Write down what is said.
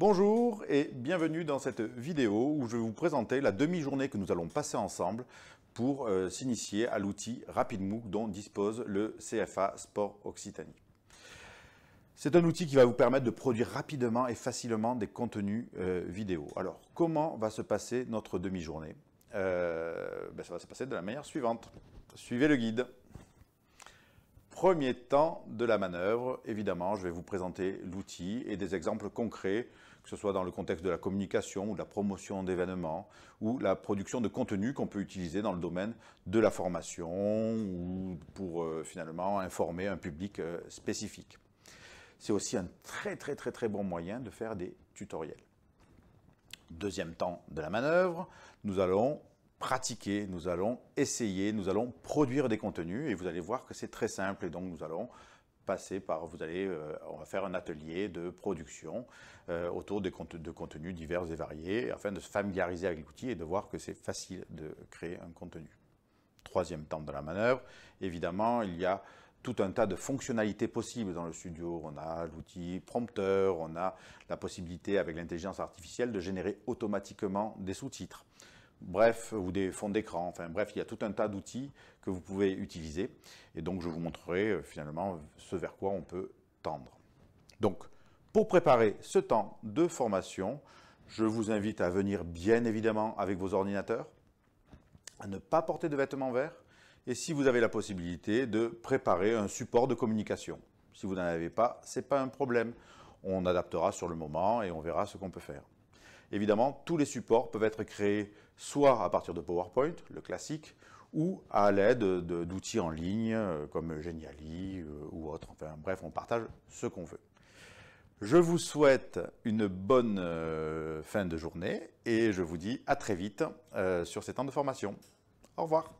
Bonjour et bienvenue dans cette vidéo où je vais vous présenter la demi-journée que nous allons passer ensemble pour s'initier à l'outil RapidMOOC dont dispose le CFA Sport Occitanie. C'est un outil qui va vous permettre de produire rapidement et facilement des contenus vidéo. Alors, comment va se passer notre demi-journée? Ça va se passer de la manière suivante. Suivez le guide. Premier temps de la manœuvre, évidemment, je vais vous présenter l'outil et des exemples concrets, que ce soit dans le contexte de la communication ou de la promotion d'événements ou la production de contenu qu'on peut utiliser dans le domaine de la formation ou pour finalement informer un public spécifique. C'est aussi un très bon moyen de faire des tutoriels. Deuxième temps de la manœuvre, nous allons pratiquer, nous allons essayer, nous allons produire des contenus et vous allez voir que c'est très simple et donc nous allons passer par, on va faire un atelier de production autour de contenus divers et variés afin de se familiariser avec l'outil et de voir que c'est facile de créer un contenu. Troisième temps de la manœuvre, évidemment, il y a tout un tas de fonctionnalités possibles dans le studio. On a l'outil prompteur, on a la possibilité avec l'intelligence artificielle de générer automatiquement des sous-titres. Bref, ou des fonds d'écran, enfin bref, il y a tout un tas d'outils que vous pouvez utiliser et donc je vous montrerai finalement ce vers quoi on peut tendre. Donc, pour préparer ce temps de formation, je vous invite à venir bien évidemment avec vos ordinateurs, à ne pas porter de vêtements verts et si vous avez la possibilité de préparer un support de communication. Si vous n'en avez pas, ce n'est pas un problème. On adaptera sur le moment et on verra ce qu'on peut faire. Évidemment, tous les supports peuvent être créés soit à partir de PowerPoint, le classique, ou à l'aide d'outils en ligne comme Geniali ou autre. Enfin bref, on partage ce qu'on veut. Je vous souhaite une bonne fin de journée et je vous dis à très vite sur ces temps de formation. Au revoir.